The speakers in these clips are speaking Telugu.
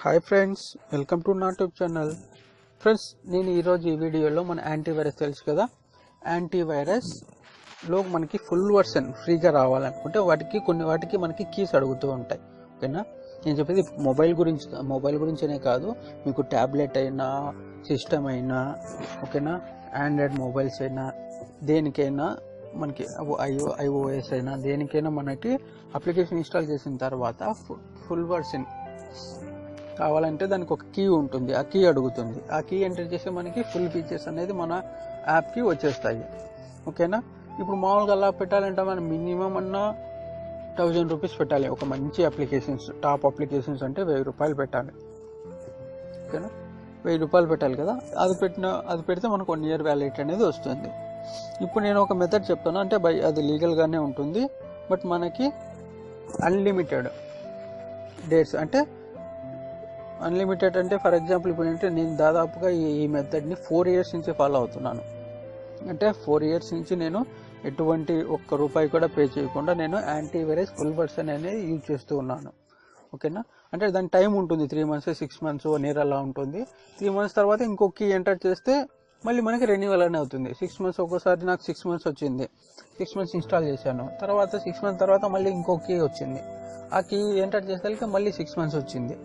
హాయ్ ఫ్రెండ్స్, వెల్కమ్ టు నా యూట్యూబ్ ఛానల్. ఫ్రెండ్స్, నేను ఈరోజు ఈ వీడియోలో మన యాంటీవైరస్ తెలుసు కదా, యాంటీవైరస్లో మనకి ఫుల్ వర్షన్ ఫ్రీగా రావాలనుకుంటే వాటికి మనకి కీస్ అడుగుతూ ఉంటాయి. ఓకేనా, నేను చెప్పేది మొబైల్ గురించనే కాదు, మీకు ట్యాబ్లెట్ అయినా సిస్టమ్ అయినా, ఓకేనా, ఆండ్రాయిడ్ మొబైల్స్ అయినా దేనికైనా మనకి ఐఓఎస్ అయినా దేనికైనా మనకి అప్లికేషన్ ఇన్స్టాల్ చేసిన తర్వాత ఫుల్ వర్షన్ కావాలంటే దానికి ఒక కీ ఉంటుంది, ఆ కీ అడుగుతుంది. ఆ కీ ఎంటర్ చేస్తే మనకి ఫుల్ ఫీచర్స్ అనేది మన యాప్కి వచ్చేస్తాయి. ఓకేనా, ఇప్పుడు మామూలుగా అలా పెట్టాలంటే మనం మినిమం అన్నా 1000 రూపీస్ పెట్టాలి. ఒక మంచి అప్లికేషన్స్, టాప్ అప్లికేషన్స్ అంటే 1000 రూపాయలు పెట్టాలి. ఓకేనా, 1000 రూపాయలు పెట్టాలి కదా. అది పెడితే మనకు 1 year వ్యాలిడిటీ అనేది వస్తుంది. ఇప్పుడు నేను ఒక మెథడ్ చెప్తాను, అంటే అది లీగల్గానే ఉంటుంది, బట్ మనకి అన్లిమిటెడ్ డేట్స్ అంటే అన్లిమిటెడ్ అంటే ఫర్ ఎగ్జాంపుల్ ఇప్పుడు ఏంటంటే నేను దాదాపుగా ఈ మెథడ్ని 4 years నుంచి ఫాలో అవుతున్నాను. అంటే 4 years నుంచి నేను ఎటువంటి ఒక్క రూపాయి కూడా పే చేయకుండా నేను యాంటీవైరస్ ఫుల్ వర్షన్ అనేది యూజ్ చేస్తూ ఉన్నాను. ఓకేనా, అంటే దాని టైం ఉంటుంది, 3 months 6 months 1 year అలా ఉంటుంది. 3 months తర్వాత ఇంకొక కీ ఎంటర్ చేస్తే మళ్ళీ మనకి రెన్యువల్ అనే అవుతుంది. 6 months ఒక్కోసారి నాకు 6 months వచ్చింది, 6 months ఇన్స్టాల్ చేశాను. తర్వాత 6 months తర్వాత మళ్ళీ ఇంకొక కీ వచ్చింది, ఆ కీ ఎంటర్ చేస్తే మళ్ళీ 6 months వచ్చింది.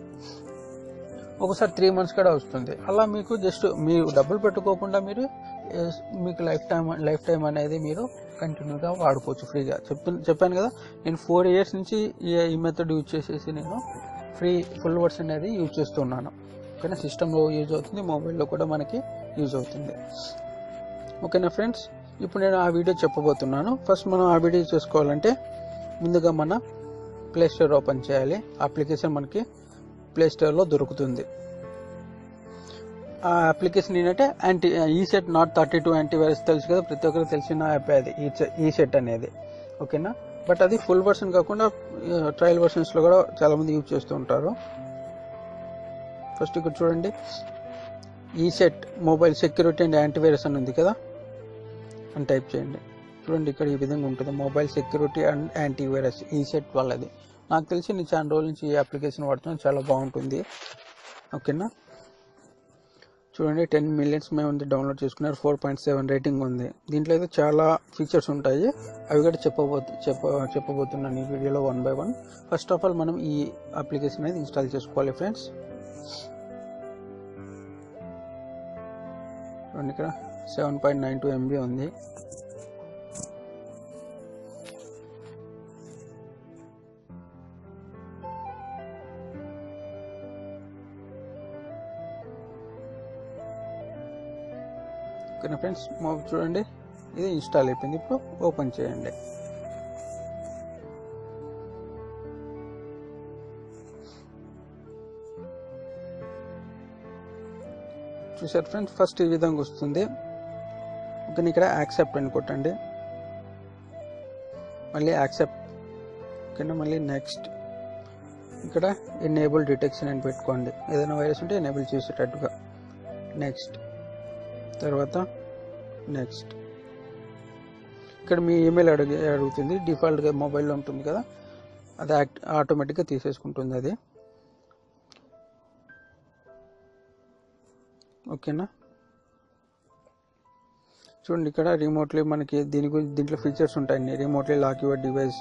ఒకసారి 3 months కూడా వస్తుంది. అలా మీకు జస్ట్ మీరు డబ్బులు పెట్టుకోకుండా మీకు లైఫ్ టైం అనేది మీరు కంటిన్యూగా వాడుకోవచ్చు ఫ్రీగా. చెప్పాను కదా, నేను 4 years నుంచి ఈ మెథడ్ యూజ్ చేసేసి నేను ఫుల్ వర్షన్ అనేది యూజ్ చేస్తున్నాను. ఓకేనా, సిస్టంలో యూజ్ అవుతుంది, మొబైల్లో కూడా మనకి యూజ్ అవుతుంది. ఓకేనా ఫ్రెండ్స్, ఇప్పుడు నేను ఆ వీడియో చెప్పబోతున్నాను. ఫస్ట్ మనం ఆ వీడియో చేసుకోవాలంటే ముందుగా మన ప్లే స్టోర్ ఓపెన్ చేయాలి. అప్లికేషన్ మనకి ప్లే స్టోర్లో దొరుకుతుంది. ఆ అప్లికేషన్ ఏంటంటే ఈసెట్ నాట్ 32 యాంటీవైరస్ తెలుసు కదా, ప్రతి ఒక్కరికి తెలిసిన యాప్ అది ఈసెట్ అనేది. ఓకేనా, బట్ అది ఫుల్ వర్షన్ కాకుండా ట్రయల్ వర్షన్స్లో కూడా చాలామంది యూజ్ చేస్తూ ఉంటారు. ఫస్ట్ ఇక్కడ చూడండి, ECET mobile security and antivirus అని ఉంది కదా, అని టైప్ చేయండి. చూడండి, ఇక్కడ ఈ విధంగా ఉంటుంది, mobile security and antivirus ECET వాళ్ళది. నాకు తెలిసి నేను చాలా రోజుల నుంచి ఈ అప్లికేషన్ వాడుతున్నాను, చాలా బాగుంటుంది. ఓకేనా, చూడండి 10 million మేము డౌన్లోడ్ చేసుకున్నారు, 4.7 రేటింగ్ ఉంది. దీంట్లో అయితే చాలా ఫీచర్స్ ఉంటాయి, అవి కూడా చెప్పబోతున్నాను ఈ వీడియోలో 1 by 1. ఫస్ట్ ఆఫ్ ఆల్ మనం ఈ అప్లికేషన్ అనేది ఇన్స్టాల్ చేసుకోవాలి ఫ్రెండ్స్. చూడండి, ఇక్కడ 7.92 MB ఉంది. ఓకేనా ఫ్రెండ్స్, చూడండి ఇది ఇన్స్టాల్ అయిపోయింది. ఇప్పుడు ఓపెన్ చేయండి. చూసారు ఫ్రెండ్స్, ఫస్ట్ ఈ విధంగా వస్తుంది. ఓకే, ఇక్కడ యాక్సెప్ట్ అని కొట్టండి, మళ్ళీ యాక్సెప్ట్. ఓకేనా, మళ్ళీ నెక్స్ట్. ఇక్కడ ఎనేబుల్ డిటెక్షన్ అని పెట్టుకోండి, ఏదైనా వైరస్ ఉంటే ఎనేబుల్ చేసేటట్టుగా. నెక్స్ట్, తర్వాత నెక్స్ట్. ఇక్కడ మీ ఈమెయిల్ అడుగుతుంది, డిఫాల్ట్గా మొబైల్లో ఉంటుంది కదా, అది ఆటోమేటిక్గా తీసేసుకుంటుంది అది. ఓకేనా, చూడండి ఇక్కడ రిమోట్లీ మనకి దీంట్లో ఫీచర్స్ ఉంటాయి. Remotely lock your device.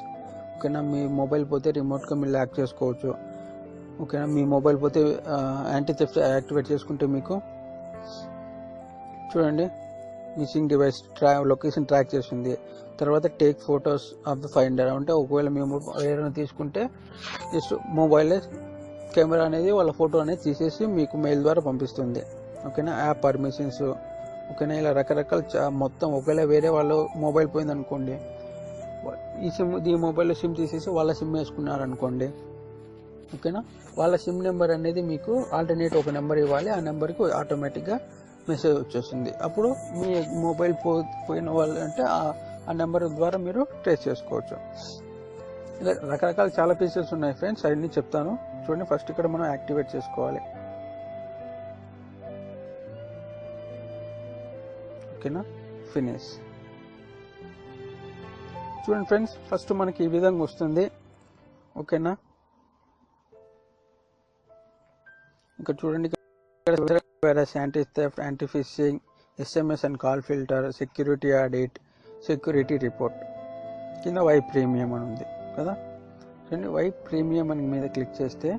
ఓకేనా, మీ మొబైల్ పోతే రిమోట్గా మీరు లాక్ చేసుకోవచ్చు. ఓకేనా, మీ మొబైల్ పోతే యాంటీ థెఫ్ట్ యాక్టివేట్ చేసుకుంటే మీకు చూడండి మిస్సింగ్ డివైస్ లొకేషన్ ట్రాక్ చేస్తుంది. తర్వాత take photos of the finder, అంటే ఒకవేళ మేము ఏదైనా తీసుకుంటే జస్ట్ మొబైల్ కెమెరా అనేది వాళ్ళ ఫోటో అనేది తీసేసి మీకు మెయిల్ ద్వారా పంపిస్తుంది. ఓకేనా, యాప్ పర్మిషన్స్. ఓకేనా, ఇలా రకరకాల మొత్తం. ఒకవేళ వేరే వాళ్ళు మొబైల్ పోయింది అనుకోండి, ఈ మొబైల్లో సిమ్ తీసేసి వాళ్ళ సిమ్ వేసుకున్నారనుకోండి, ఓకేనా, వాళ్ళ సిమ్ నెంబర్ అనేది మీకు ఆల్టర్నేట్ ఒక నెంబర్ ఇవ్వాలి, ఆ నెంబర్కి ఆటోమేటిక్గా మెసేజ్ వచ్చేస్తుంది. అప్పుడు మీ మొబైల్ పోయిన వాళ్ళు అంటే ఆ నెంబర్ ద్వారా మీరు ట్రేస్ చేసుకోవచ్చు. ఇలా రకరకాల చాలా ఫీచర్స్ ఉన్నాయి ఫ్రెండ్స్, అవన్నీ చెప్తాను. చూడండి, ఫస్ట్ ఇక్కడ మనం యాక్టివేట్ చేసుకోవాలి. ఓకేనా, ఫినిష్. చూడండి ఫ్రెండ్స్, ఫస్ట్ మనకి ఈ విధంగా వస్తుంది. ఓకేనా, ఇక్కడ చూడండి, virus, anti theft, anti fishing, SMS and call filter, security audit, security report. కింద వై ప్రీమియం అని ఉంది కదా. చూడండి, వై ప్రీమియం అని మీద క్లిక్ చేస్తే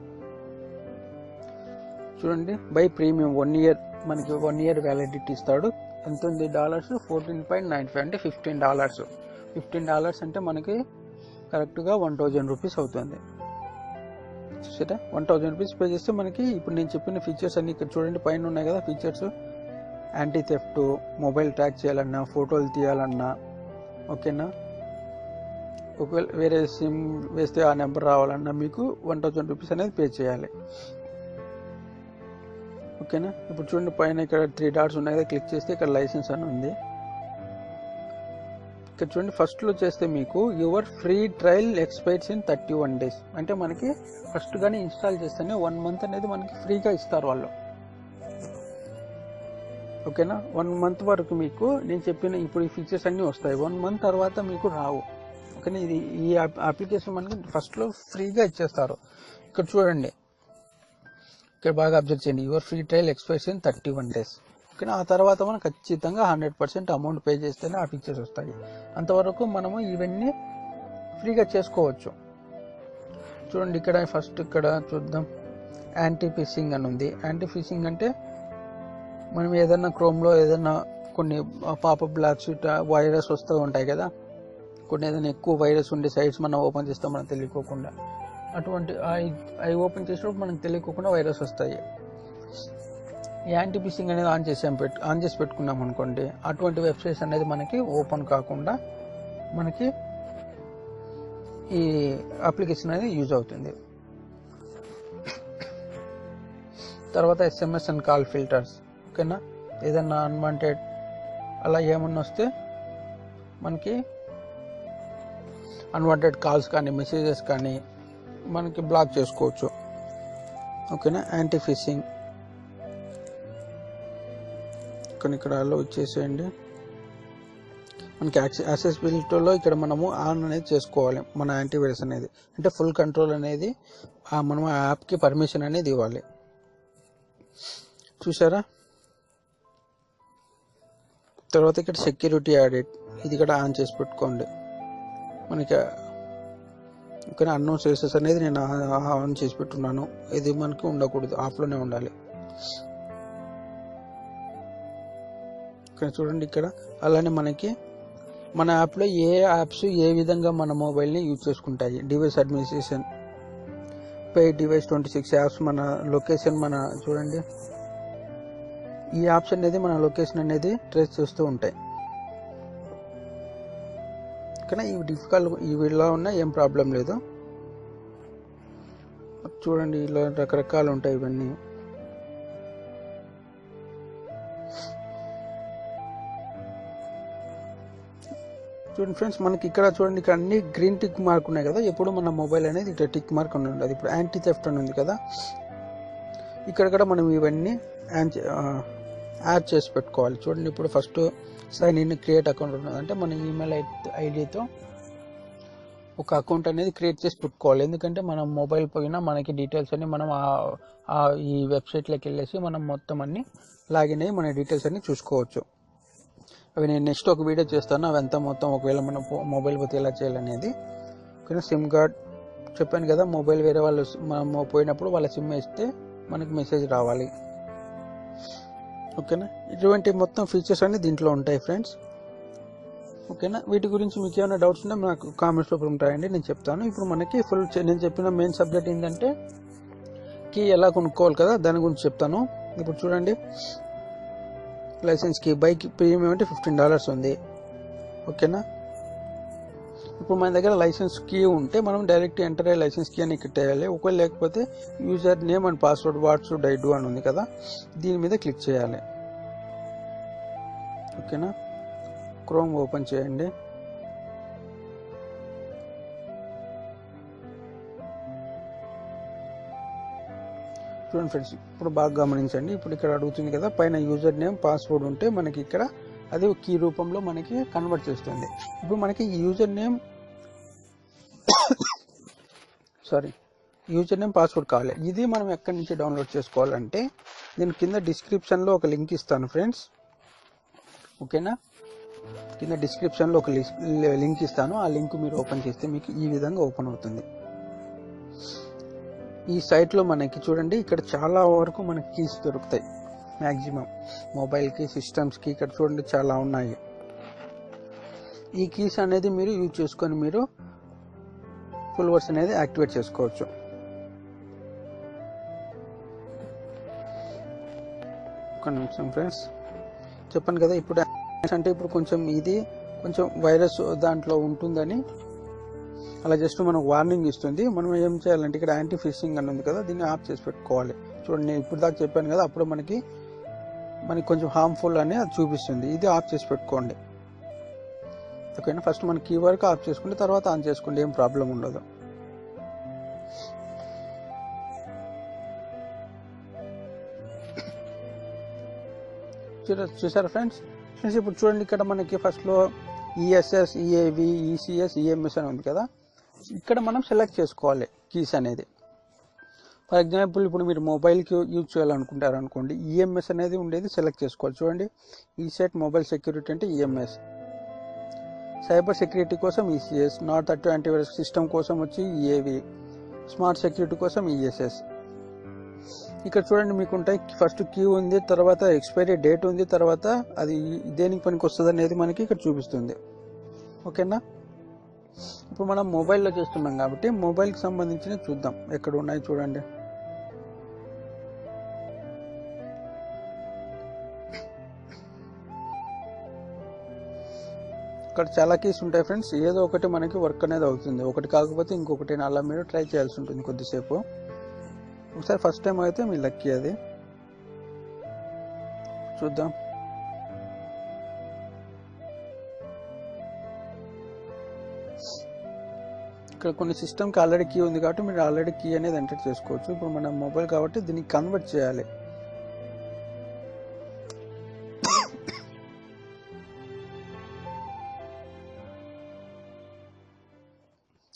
చూడండి, బై ప్రీమియం 1 year మనకి 1 year వ్యాలిడిటీ ఇస్తాడు. ఎంత ఉంది డాలర్స్? 14.95 అంటే $15. $15 అంటే మనకి కరెక్ట్గా 1000 రూపీస్ అవుతుంది. చూసారా, 1000 రూపీస్ పే చేస్తే మనకి ఇప్పుడు నేను చెప్పిన ఫీచర్స్ అన్ని ఇక్కడ చూడండి పైన ఉన్నాయి కదా features. Anti theft, mobile track చేయాలన్నా, ఫోటోలు తీయాలన్నా, ఓకేనా, ఒకవేళ వేరే సిమ్ వేస్తే ఆ నెంబర్ రావాలన్నా మీకు 1000 రూపీస్ అనేది పే చేయాలి. ఓకేనా. ఇప్పుడు చూడండి పైన ఇక్కడ 3 డాట్స్ ఉన్నాయి కదా, క్లిక్ చేస్తే ఇక్కడ లైసెన్స్ అని ఉంది. ఇక్కడ చూడండి ఫస్ట్లో చేస్తే మీకు your free trial expires in 31 days అంటే మనకి ఫస్ట్ కానీ ఇన్స్టాల్ చేస్తేనే 1 month అనేది మనకి ఫ్రీగా ఇస్తారు వాళ్ళు. ఓకేనా, 1 month వరకు మీకు నేను చెప్పిన ఇప్పుడు ఈ ఫీచర్స్ అన్నీ వస్తాయి. 1 month తర్వాత మీకు రావు. ఓకేనా, ఇది ఈ అప్లికేషన్ మనకి ఫస్ట్లో ఫ్రీగా ఇచ్చేస్తారు. ఇక్కడ చూడండి, ఇక్కడ బాగా అబ్జర్వ్ చేయండి, your free trial expires in 31 days. ఓకేనా, ఆ తర్వాత మనం ఖచ్చితంగా 100% అమౌంట్ పే చేస్తేనే ఆ ఫీచర్స్ వస్తాయి. అంతవరకు మనము ఇవన్నీ ఫ్రీగా చేసుకోవచ్చు. చూడండి ఇక్కడ ఫస్ట్ ఇక్కడ చూద్దాం, యాంటీ ఫిషింగ్ అని ఉంది. యాంటీ ఫిషింగ్ అంటే మనం ఏదైనా క్రోమ్లో ఏదైనా కొన్ని పాపప్ బ్లాక్స్ వైరస్ వస్తూ ఉంటాయి కదా, కొన్ని ఏదైనా ఎక్కువ వైరస్ ఉండే సైట్స్ మనం ఓపెన్ చేస్తాం మనకు తెలియకోకుండా. అటువంటి అవి ఓపెన్ చేసినప్పుడు మనకు తెలియకోకుండా వైరస్ వస్తాయి. ఈ యాంటీ ఫిషింగ్ అనేది ఆన్ చేసి పెట్టుకున్నాం అనుకోండి, అటువంటి వెబ్సైట్స్ అనేది మనకి ఓపెన్ కాకుండా మనకి ఈ అప్లికేషన్ అనేది యూజ్ అవుతుంది. తర్వాత SMS అండ్ కాల్ ఫిల్టర్స్. ఓకేనా, ఏదన్నా అన్వాంటెడ్ అలా ఏమన్నా వస్తే మనకి అన్వాంటెడ్ కాల్స్ కానీ మెసేజెస్ కానీ మనకి బ్లాక్ చేసుకోవచ్చు. ఓకేనా, యాంటీ ఫిషింగ్ ఇక్కడ అలో ఇచ్చేసేయండి. మనకి యాక్సెసిబిలిటీలో ఇక్కడ మనము ఆన్ అనేది చేసుకోవాలి. మన యాంటీవైరస్ అనేది అంటే ఫుల్ కంట్రోల్ అనేది మనం ఆ యాప్కి పర్మిషన్ అనేది ఇవ్వాలి. చూసారా, తర్వాత ఇక్కడ సెక్యూరిటీ ఆడిట్, ఇది ఇక్కడ ఆన్ చేసి పెట్టుకోండి. మనకి ఇక్కడ అన్నోన్ సర్వీసెస్ అనేది నేను ఆన్ చేసి పెట్టున్నాను. ఇది మనకి ఉండకూడదు, ఆఫ్లోనే ఉండాలి. ఇక్కడ చూడండి, ఇక్కడ అలానే మనకి మన యాప్లో ఏ యాప్స్ ఏ విధంగా మన మొబైల్ని యూజ్ చేసుకుంటాయి. Device administration, paid device 26 apps, మన లొకేషన్, మన చూడండి ఈ యాప్స్ అనేది మన లొకేషన్ అనేది ట్రేస్ చేస్తూ ఉంటాయి. కానీ ఇవి ఇలా ఉన్నా ఏం ప్రాబ్లం లేదు. చూడండి ఇలా రకరకాలు ఉంటాయి ఇవన్నీ. చూడండి ఫ్రెండ్స్, మనకి ఇక్కడ చూడండి, ఇక్కడ అన్ని గ్రీన్ టిక్ మార్క్ ఉన్నాయి కదా, ఎప్పుడు మన మొబైల్ అనేది ఇక్కడ టిక్ మార్క్ అని ఉండదు. ఇప్పుడు యాంటీ థెఫ్ట్ అని ఉంది కదా, ఇక్కడ కూడా మనం ఇవన్నీ యాడ్ చేసి పెట్టుకోవాలి. చూడండి, ఇప్పుడు first sign in create account ఉన్నది అంటే మన ఈమెయిల్ ఐడితో ఒక అకౌంట్ అనేది క్రియేట్ చేసి పెట్టుకోవాలి. ఎందుకంటే మనం మొబైల్ పోయినా మనకి డీటెయిల్స్ అన్ని మనం ఈ వెబ్సైట్లోకి వెళ్ళేసి మనం మొత్తం అన్ని లాగిన్ అయ్యి మన డీటెయిల్స్ అన్ని చూసుకోవచ్చు. అవి నేను నెక్స్ట్ ఒక వీడియో చేస్తాను, అవంతా మొత్తం ఒకవేళ మన మొబైల్ పోతే ఎలా చేయాలనేది. ఓకేనా, సిమ్ కార్డ్ చెప్పాను కదా, మొబైల్ వేరే వాళ్ళు మనం పోయినప్పుడు వాళ్ళ సిమ్ వేస్తే మనకి మెసేజ్ రావాలి. ఓకేనా, ఇటువంటి మొత్తం ఫీచర్స్ అన్ని దీంట్లో ఉంటాయి ఫ్రెండ్స్. ఓకేనా, వీటి గురించి మీకు ఏమైనా డౌట్స్ ఉంటే నాకు కామెంట్స్లో ఉంటాయండి, నేను చెప్తాను. ఇప్పుడు మనకి నేను చెప్పిన మెయిన్ సబ్జెక్ట్ ఏంటంటే కీ ఎలా కొనుక్కోవాలి కదా, దాని గురించి చెప్తాను. ఇప్పుడు చూడండి, లైసెన్స్ కీ బైక్ ప్రీమియం అంటే $15 ఉంది. ఓకేనా, ఇప్పుడు మన దగ్గర లైసెన్స్ కీ ఉంటే మనం డైరెక్ట్ ఎంటర్ అయ్యే లైసెన్స్ కీ అని పెట్టేయాలి. ఒకవేళ లేకపోతే user name and password what should I do అని ఉంది కదా, దీని మీద క్లిక్ చేయాలి. ఓకేనా, క్రోమ్ ఓపెన్ చేయండి. చూడండి ఫ్రెండ్స్, ఇప్పుడు బాగా గమనించండి. ఇప్పుడు ఇక్కడ అడుగుతుంది కదా, పైన యూజర్ నేమ్ పాస్వర్డ్ ఉంటే మనకి ఇక్కడ అది కీ రూపంలో మనకి కన్వర్ట్ చేస్తుంది. ఇప్పుడు మనకి user name user name password కావాలి. ఇది మనం ఎక్కడి నుంచి డౌన్లోడ్ చేసుకోవాలంటే నేను కింద డిస్క్రిప్షన్లో ఒక లింక్ ఇస్తాను ఫ్రెండ్స్, ఓకేనా. కింద డిస్క్రిప్షన్లో ఒక లింక్ ఇస్తాను. ఆ లింక్ మీరు ఓపెన్ చేస్తే మీకు ఈ విధంగా ఓపెన్ అవుతుంది. ఈ సైట్లో మనకి చూడండి, ఇక్కడ చాలా వరకు మనకి కీస్ దొరుకుతాయి. మ్యాక్సిమం మొబైల్కి, సిస్టమ్స్కి ఇక్కడ చూడండి చాలా ఉన్నాయి. ఈ కీస్ అనేది మీరు యూజ్ చేసుకొని మీరు ఫుల్ వర్స్ అనేది యాక్టివేట్ చేసుకోవచ్చు. ఒక నిమిషం ఫ్రెండ్స్, చెప్పాను కదా ఇప్పుడు అంటే ఇప్పుడు కొంచెం వైరస్ దాంట్లో ఉంటుందని అలా జస్ట్ మనకు వార్నింగ్ ఇస్తుంది. మనం ఏం చేయాలంటే ఇక్కడ యాంటీ ఫిషింగ్ అని ఉంది కదా, దీన్ని ఆఫ్ చేసి పెట్టుకోవాలి. చూడండి నేను ఇప్పుడు దాకా చెప్పాను కదా, అప్పుడు మనకి కొంచెం హార్మ్ఫుల్ అని అది చూపిస్తుంది. ఇది ఆఫ్ చేసి పెట్టుకోండి, ఓకేనా. ఫస్ట్ మన కీ వరకు ఆఫ్ చేసుకుంటే తర్వాత ఆన్ చేసుకోండి, ఏం ప్రాబ్లం ఉండదు. చూసారా ఫ్రెండ్స్. ఇప్పుడు చూడండి ఇక్కడ మనకి ఫస్ట్లో ఈఎస్ఎస్, ఈఏవి, ఈసిఎస్, ఈఎంఎస్ అని ఉంది కదా, ఇక్కడ మనం సెలెక్ట్ చేసుకోవాలి కీస్ అనేది. ఫర్ ఎగ్జాంపుల్ ఇప్పుడు మీరు మొబైల్కి యూజ్ చేయాలనుకుంటారు అనుకోండి, ఈఎంఎస్ అనేది ఉండేది సెలెక్ట్ చేసుకోవాలి. చూడండి ఈసెట్ మొబైల్ సెక్యూరిటీ అంటే ఈఎంఎస్, సైబర్ సెక్యూరిటీ కోసం ఈసిఎస్, నాట్ థర్టీ యాంటీవైరస్ సిస్టమ్ కోసం వచ్చి ఈఏవి, స్మార్ట్ సెక్యూరిటీ కోసం ఈఎస్ఎస్. ఇక్కడ చూడండి మీకు ఉంటాయి, ఫస్ట్ క్యూ ఉంది, తర్వాత ఎక్స్పైరీ డేట్ ఉంది, తర్వాత అది దేనికి పనికి వస్తుంది అనేది మనకి ఇక్కడ చూపిస్తుంది, ఓకేనా. ఇప్పుడు మనం మొబైల్లో చేస్తున్నాం కాబట్టి మొబైల్కి సంబంధించినవి చూద్దాం ఎక్కడ ఉన్నాయి. చూడండి ఇక్కడ చాలా కీస్ ఉంటాయి ఫ్రెండ్స్, ఏదో ఒకటి మనకి వర్క్ అనేది అవుతుంది. ఒకటి కాకపోతే ఇంకొకటి అలా మీరు ట్రై చేయాల్సి ఉంటుంది కొద్దిసేపు. ఒకసారి ఫస్ట్ టైం అయితే మీ లక్కీ, అది చూద్దాం. ఇక్కడ కొన్ని సిస్టమ్కి ఆల్రెడీ కీ ఉంది కాబట్టి మీరు ఆల్రెడీ కీ అనేది ఎంటర్ చేసుకోవచ్చు. ఇప్పుడు మన మొబైల్ కాబట్టి దీన్ని కన్వర్ట్ చేయాలి.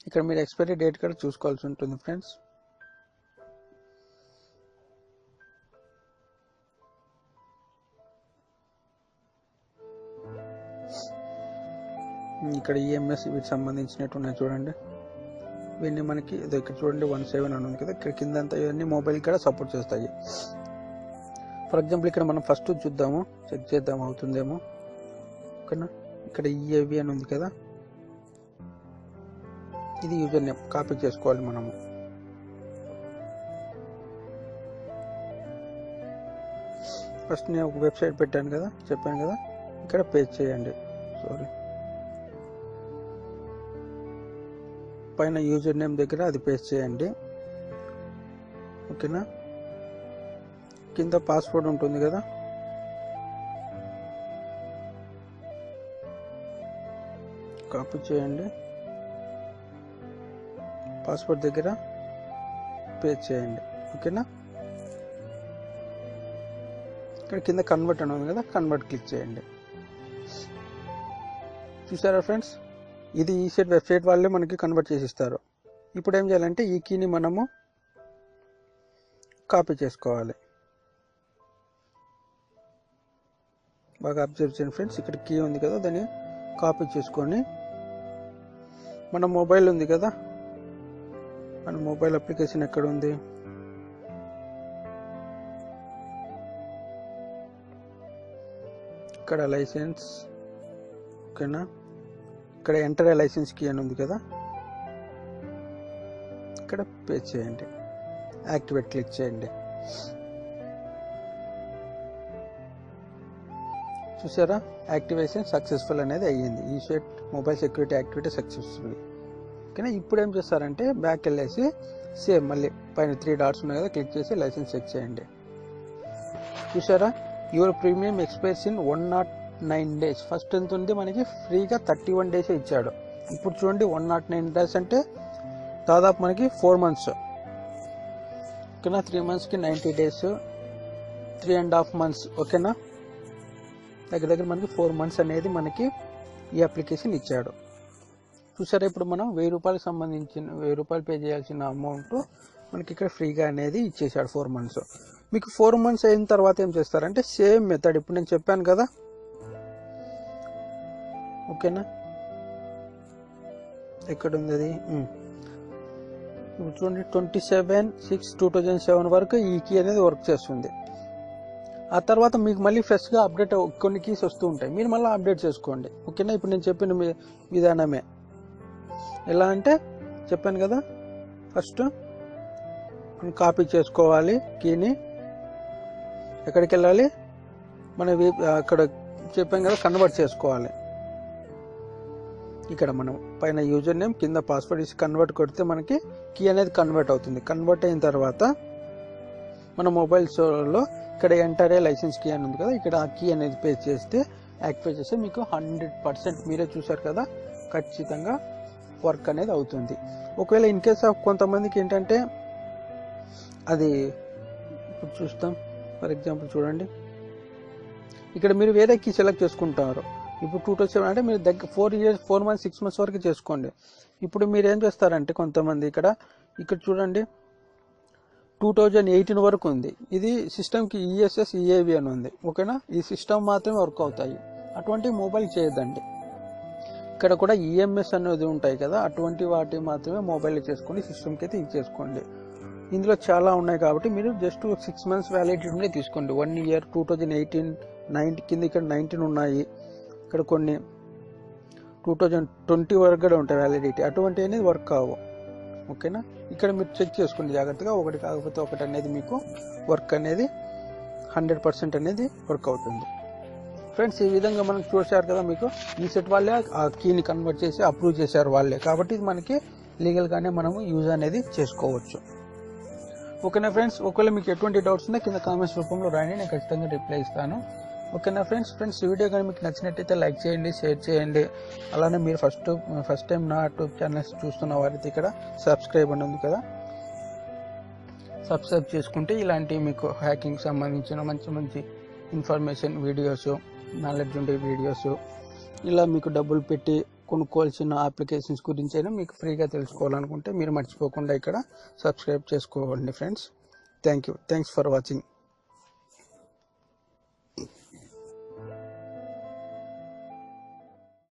ఇక్కడ మీరు ఎక్స్పైరీ డేట్ కూడా చూసుకోవాల్సి ఉంటుంది ఫ్రెండ్స్. ఇక్కడ ఈఎంఎస్ వీటికి సంబంధించినట్టు ఉన్నాయి చూడండి. ఇవన్నీ మనకి ఇక్కడ చూడండి 17 అని ఉంది కదా, ఇక్కడ కిందంతా ఇవన్నీ మొబైల్ కూడా సపోర్ట్ చేస్తాయి. ఫర్ ఎగ్జాంపుల్ ఇక్కడ మనం ఫస్ట్ చూద్దాము, చెక్ చేద్దాం అవుతుందేమో, ఓకేనా. ఇక్కడ ఈఏవి అని ఉంది కదా, ఇది యూజర్ నేమ్ కాపీ చేసుకోవాలి మనము. ఫస్ట్ నేను ఒక వెబ్సైట్ పెట్టాను కదా, చెప్పాను కదా, ఇక్కడ పేస్ట్ చేయండి. పైన యూజర్ నేమ్ దగ్గర అది పేస్ట్ చేయండి, ఓకేనా. కింద పాస్వర్డ్ ఉంటుంది కదా, కాపీ చేయండి, పాస్వర్డ్ దగ్గర పేస్ట్ చేయండి, ఓకేనా. ఇక్కడ కింద కన్వర్ట్ అని ఉంది కదా, కన్వర్ట్ క్లిక్ చేయండి. చూసారా ఫ్రెండ్స్, ఇది ఈసెట్ వెబ్సైట్ వాళ్ళే మనకి కన్వర్ట్ చేసి ఇస్తారు. ఇప్పుడు ఏం చేయాలంటే ఈ కీని మనము కాపీ చేసుకోవాలి. బాగా అబ్జర్వ్ చేయండి ఫ్రెండ్స్, ఇక్కడ కీ ఉంది కదా, దాన్ని కాపీ చేసుకొని మన మొబైల్ ఉంది కదా, మన మొబైల్ అప్లికేషన్ ఎక్కడ ఉంది, ఇక్కడ లైసెన్స్, ఓకేనా. ఇక్కడ ఎంటర్ ఏ లైసెన్స్ కీ అని ఉంది కదా, ఇక్కడ పేస్ట్ చేయండి, యాక్టివేట్ క్లిక్ చేయండి. చూసారా, యాక్టివేషన్ సక్సెస్ఫుల్ అనేది అయ్యింది. ECET mobile security activity successful, ఓకేనా. ఇప్పుడు ఏం చేస్తారంటే బ్యాక్ వెళ్ళేసి సేమ్ మళ్ళీ పైన 3 డాట్స్ ఉన్నాయి కదా, క్లిక్ చేసి లైసెన్స్ చెక్ చేయండి. చూసారా, your premium expires in 109 days. First ఎంత ఉంది మనకి, ఫ్రీగా 31 days ఇచ్చాడు. ఇప్పుడు చూడండి 109 days అంటే దాదాపు మనకి 4 months, ఓకేనా. 3 monthsకి 90 days, 3.5 months, ఓకేనా. దగ్గర మనకి 4 months అనేది మనకి ఈ అప్లికేషన్ ఇచ్చాడు. చూసారా, ఇప్పుడు మనం 1000 రూపాయలకు సంబంధించిన 1000 రూపాయలు పే చేయాల్సిన అమౌంట్ మనకి ఇక్కడ ఫ్రీగా అనేది ఇచ్చేసాడు 4 months. మీకు 4 months అయిన తర్వాత ఏం చేస్తారంటే సేమ్ మెథడ్ ఇప్పుడు నేను చెప్పాను కదా, ఓకేనా. ఎక్కడ ఉంది అది, ఇప్పుడు చూడండి 27/6/2007 వరకు ఈ కీ అనేది వర్క్ చేస్తుంది. ఆ తర్వాత మీకు మళ్ళీ ఫ్రెష్గా అప్డేట్ కొన్ని కీస్ వస్తూ ఉంటాయి, మీరు మళ్ళీ అప్డేట్ చేసుకోండి, ఓకేనా. ఇప్పుడు నేను చెప్పిన విధానమే. ఎలా అంటే చెప్పాను కదా, ఫస్ట్ మనం కాపీ చేసుకోవాలి కీని, ఎక్కడికి వెళ్ళాలి, మన అక్కడ చెప్పాను కదా కన్వర్ట్ చేసుకోవాలి. ఇక్కడ మనం పైన యూజర్ నేమ్ కింద పాస్వర్డ్ ఇసి కన్వర్ట్ కొడితే మనకి కీ అనేది కన్వర్ట్ అవుతుంది. కన్వర్ట్ అయిన తర్వాత మన మొబైల్స్లో ఇక్కడ ఎంటర్ లైసెన్స్ కీ అని ఉంది కదా, ఇక్కడ ఆ కీ అనేది పేస్ట్ చేస్తే యాక్టివేట్ చేస్తే మీకు 100% మీరే చూసారు కదా ఖచ్చితంగా వర్క్ అనేది అవుతుంది. ఒకవేళ ఇన్ కేస్ ఆఫ్ కొంతమందికి ఏంటంటే అది ఇప్పుడు చూస్తాం. ఫర్ ఎగ్జాంపుల్ చూడండి, ఇక్కడ మీరు వేరే కీ సెలెక్ట్ చేసుకుంటారు. ఇప్పుడు 2007 అంటే మీరు దగ్గర 4 months 6 months వరకు చేసుకోండి. ఇప్పుడు మీరు ఏం చేస్తారంటే కొంతమంది ఇక్కడ చూడండి 2018 వరకు ఉంది. ఇది సిస్టమ్కి ESS EAV అని ఉంది, ఓకేనా. ఈ సిస్టమ్ మాత్రమే వర్క్ అవుతాయి, అటువంటి మొబైల్ చేయొద్దండి. ఇక్కడ కూడా EMS అనేది ఉంటాయి కదా, అటువంటి వాటి మాత్రమే మొబైల్ చేసుకోండి, సిస్టమ్కి అయితే ఇచ్చేసుకోండి. ఇందులో చాలా ఉన్నాయి కాబట్టి మీరు జస్ట్ 6 months వ్యాలిడిటీ తీసుకోండి. 1 year 2018 19 కింద ఇక్కడ 19 ఉన్నాయి, ఇక్కడ కొన్ని 2020 వరకు కూడా ఉంటాయి వ్యాలిడిటీ, అటువంటి అనేది వర్క్ కావు, ఓకేనా. ఇక్కడ మీరు చెక్ చేసుకోండి జాగ్రత్తగా, ఒకటి కాకపోతే ఒకటి అనేది మీకు వర్క్ అనేది 100% అనేది వర్క్ అవుతుంది. ఫ్రెండ్స్, ఈ విధంగా మనం చూసారు కదా, మీకు ఈ సెట్ వాళ్ళే ఆ కీని కన్వర్ట్ చేసి అప్రూవ్ చేశారు వాళ్ళే, కాబట్టి మనకి లీగల్గానే మనము యూజ్ అనేది చేసుకోవచ్చు, ఓకేనా ఫ్రెండ్స్. ఒకవేళ మీకు ఎటువంటి డౌట్స్ ఉన్నా కింద కామెంట్స్ రూపంలో రాయండి, నేను ఖచ్చితంగా రిప్లై ఇస్తాను, ఓకేనా ఫ్రెండ్స్. ఈ వీడియో కానీ మీకు నచ్చినట్టయితే లైక్ చేయండి, షేర్ చేయండి. అలానే మీరు ఫస్ట్ టైం నా యూట్యూబ్ ఛానల్స్ చూస్తున్న వారైతే ఇక్కడ సబ్స్క్రైబ్ అని ఉంది కదా, సబ్స్క్రైబ్ చేసుకుంటే ఇలాంటి మీకు హ్యాకింగ్ సంబంధించిన మంచి మంచి ఇన్ఫర్మేషన్ వీడియోస్, నాలెడ్జ్ ఉండే వీడియోస్, ఇలా మీకు డబ్బులు పెట్టి కొనుక్కోవాల్సిన అప్లికేషన్స్ గురించి అయినా మీకు ఫ్రీగా తెలుసుకోవాలనుకుంటే మీరు మర్చిపోకుండా ఇక్కడ సబ్స్క్రైబ్ చేసుకోండి ఫ్రెండ్స్. Thanks for watching.